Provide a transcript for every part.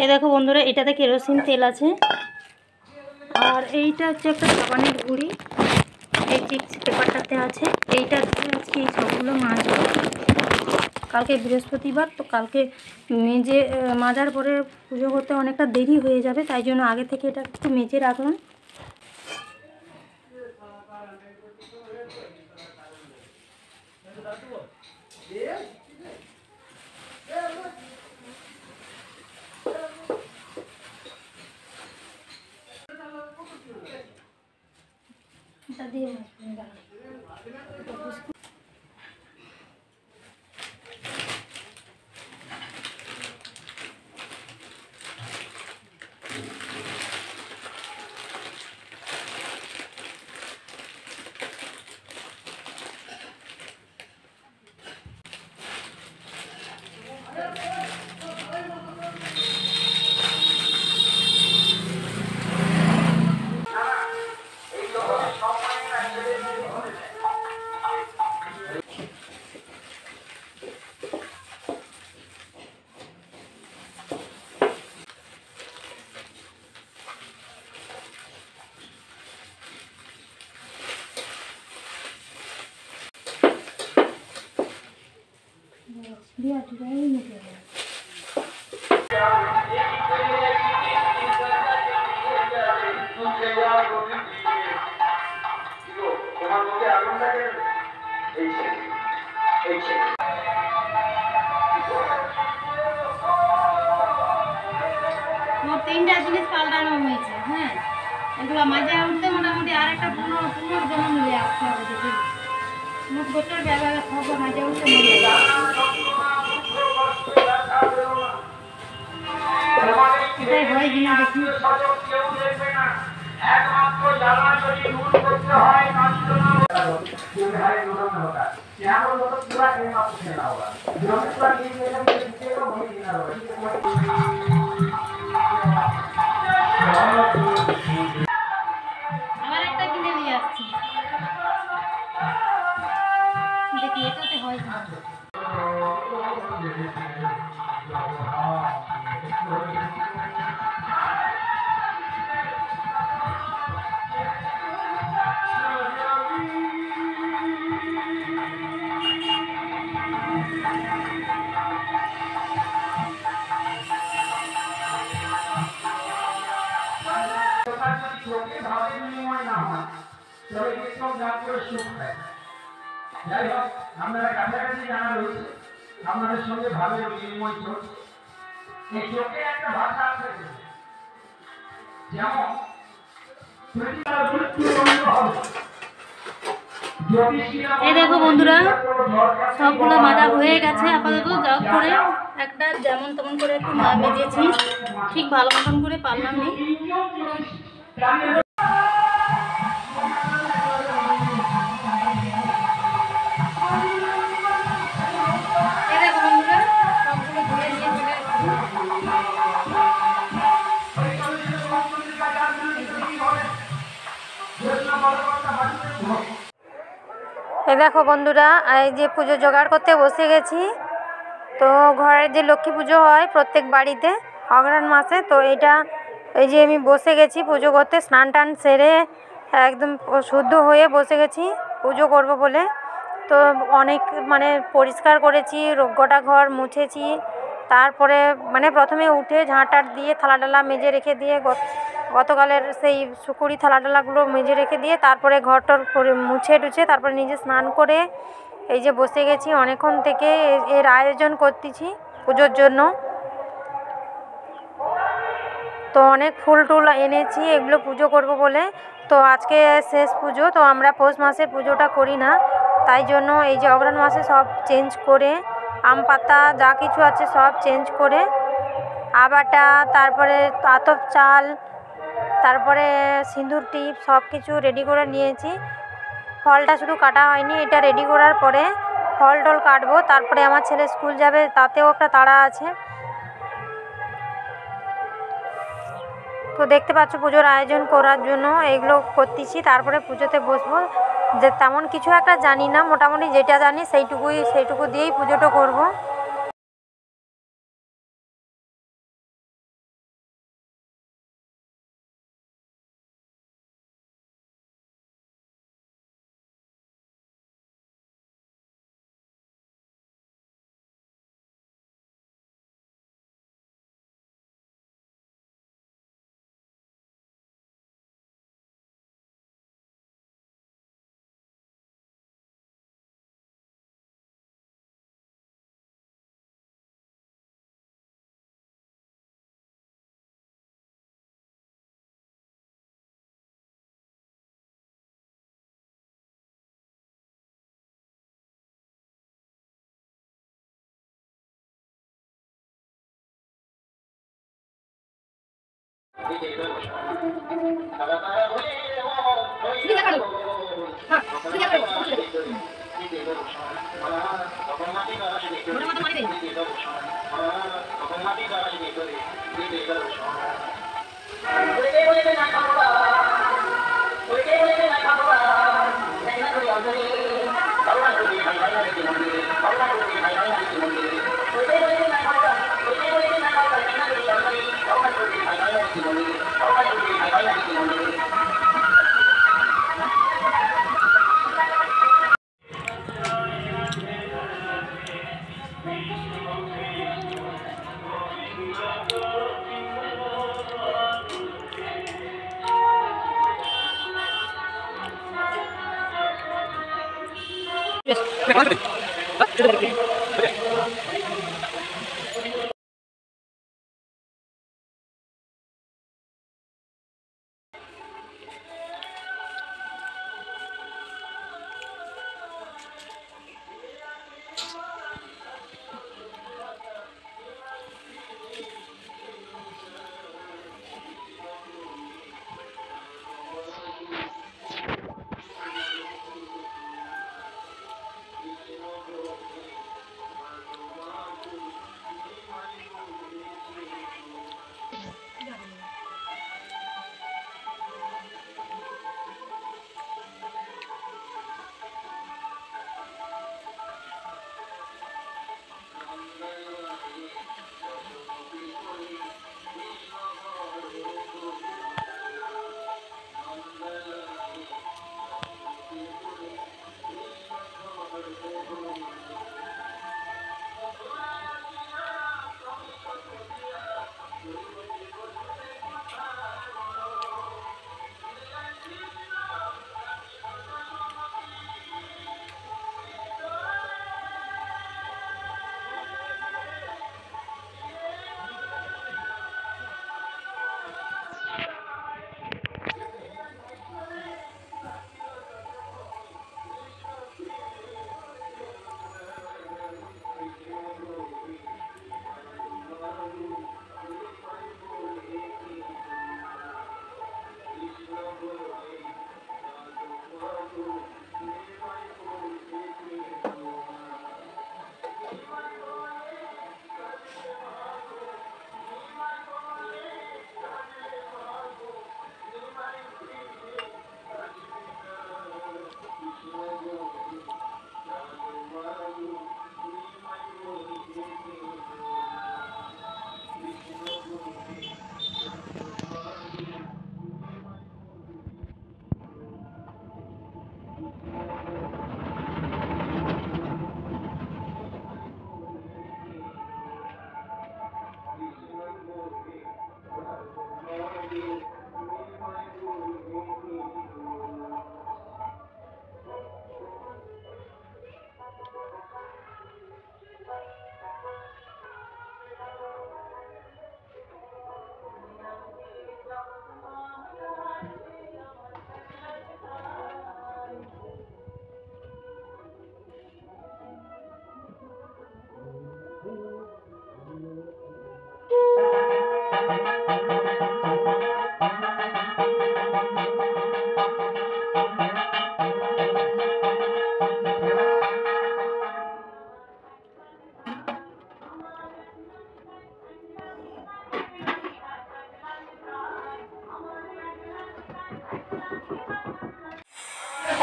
এই দেখো বন্ধুরা, এটাতে কেরোসিন তেল আছে। আর এইটা হচ্ছে একটা সাবানের গুঁড়ি, এই চিপস পেপারটাতে আছে। এইটা দিয়ে আজকে এই সবগুলো মাজবো। কালকে বৃহস্পতিবার, তো কালকে মেজে মাজার পরে পুজো করতে অনেকটা দেরি হয়ে যাবে, তাই জন্য আগে থেকে এটা একটু মেজে রাখলাম। এটা দিয়ে মোট 3টা জিনিস পাল্টানো হয়েছে। হ্যাঁ, এগুলো মাঝে উঠতে মোটামুটি আর একটা পুনর্জন্ম মিলে আসতে হবে। দেখি মোট গোটার ব্যাপারে খবর মাঝে উঠতে মিলে এটাই হয় কিনা দেখি। আবার একটা কিনে নিয়ে আসছি, দেখি এটাতে হয় কিনা। যাই হোক, আপনারা কাছাকাছি জানা রয়েছে, আপনাদের সঙ্গে ভাবের বিনিময় চলছে। এই চোখে একটা ভাষা আছে, যেমন এই দেখো বন্ধুরা, সবগুলো মাজা হয়ে গেছে আপাতত। যা করে একটা যেমন তেমন করে একটু মেজেছি, ঠিক ভালো মতন করে পারলাম নি। এই দেখো বন্ধুরা, এই যে পুজো জোগাড় করতে বসে গেছি। তো ঘরের যে লক্ষ্মী পুজো হয় প্রত্যেক বাড়িতে অঘ্রাণ মাসে, তো এটা এই যে আমি বসে গেছি পুজো করতে। স্নান টান সেরে একদম শুদ্ধ হয়ে বসে গেছি পুজো করব বলে। তো অনেক পরিষ্কার করেছি, গোটা ঘর মুছেছি। তারপরে প্রথমে উঠে ঝাঁটার দিয়ে থালা ডালা মেজে রেখে দিয়ে, গতকালের সেই শুকুরি থালা ডালাগুলো মেজে রেখে দিয়ে তারপরে ঘরটর করে মুছে টুছে তারপরে নিজে স্নান করে এই যে বসে গেছি। অনেকক্ষণ থেকে এর আয়োজন করতেছি পুজোর জন্য। তো অনেক ফুল টুল এনেছি এগুলো পুজো করব বলে। তো আজকে শেষ পুজো, তো আমরা পৌষ মাসের পুজোটা করি না, তাই জন্য এই যে অঘ্রাণ মাসে সব চেঞ্জ করে, আম পাতা যা কিছু আছে সব চেঞ্জ করে, আবাটা, তারপরে আতপ চাল, তারপরে সিঁদুর টিপ সব কিছু রেডি করে নিয়েছি। ফলটা শুধু কাটা হয়নি, এটা রেডি করার পরে ফল টল কাটবো। তারপরে আমার ছেলে স্কুল যাবে, তাতেও একটা তাড়া আছে। তো দেখতে পাচ্ছ পুজোর আয়োজন করার জন্য এগুলো করতেছি, তারপরে পুজোতে বসবো। যে তেমন কিছু একটা জানি না, মোটামুটি যেটা জানি সেইটুকু দিয়েই পুজোটা করব।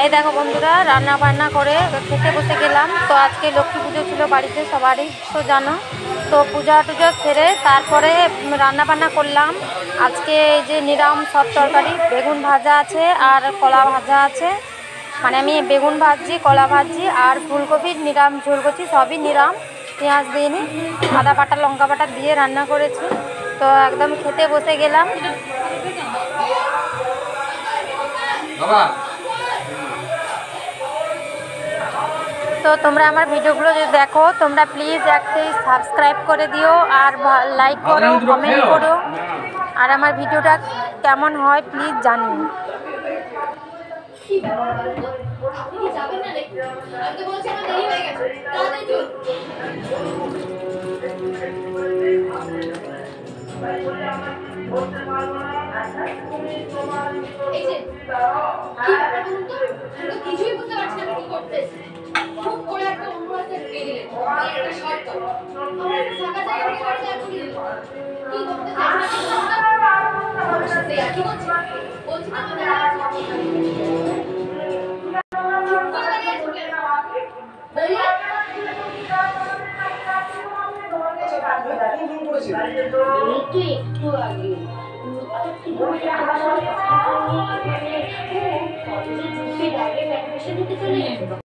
এই দেখো বন্ধুরা, রান্না বান্না করে খেতে বসে গেলাম। তো আজকে লক্ষ্মী পুজো ছিল বাড়িতে, সবারই তো জানো। তো পূজা টুজা সেরে তারপরে রান্না বান্না করলাম। আজকে এই যে নিরাম সব তরকারি, বেগুন ভাজা আছে আর কলা ভাজা আছে। মানে আমি বেগুন ভাজি, কলা ভাজি আর ফুলকপির নিরাম ঝোল করছি, সবই নিরাম। পেঁয়াজ দিইনি, আদা বাটা লঙ্কা বাটা দিয়ে রান্না করেছি। তো একদম খেতে বসে গেলাম। তো তোমরা আমার ভিডিওগুলো যদি দেখো, তোমরা প্লিজ একটি সাবস্ক্রাইব করে দিও আর লাইক করো, কমেন্ট করো। আর আমার ভিডিওটা কেমন হয় প্লিজ জানিও। বলতে পারবো না। এই যে কি ব্যাপার বলুন তো? আমি তো কিছুই বুঝতে পারছি না কি করতে এসেছি। খুব করে একটা অন্য রাস্তায় ঢুকিয়ে দিলেন। এই একটা শর্ত। আমার একটা ফাঁকা জায়গা থেকে গাড়ি দাঁড় করিয়ে দিলেন। কি করতে চাইছেন আপনি? আমার সাথে একই করছেন? বলছি না আমাদের আছে। চুপ করে দাঁড়িয়ে আছেন কেন? বলুন? একটু আগে কলেজে ঢুকে ডাইরেক্ট অ্যাডমিশন নিতে চলে গেল।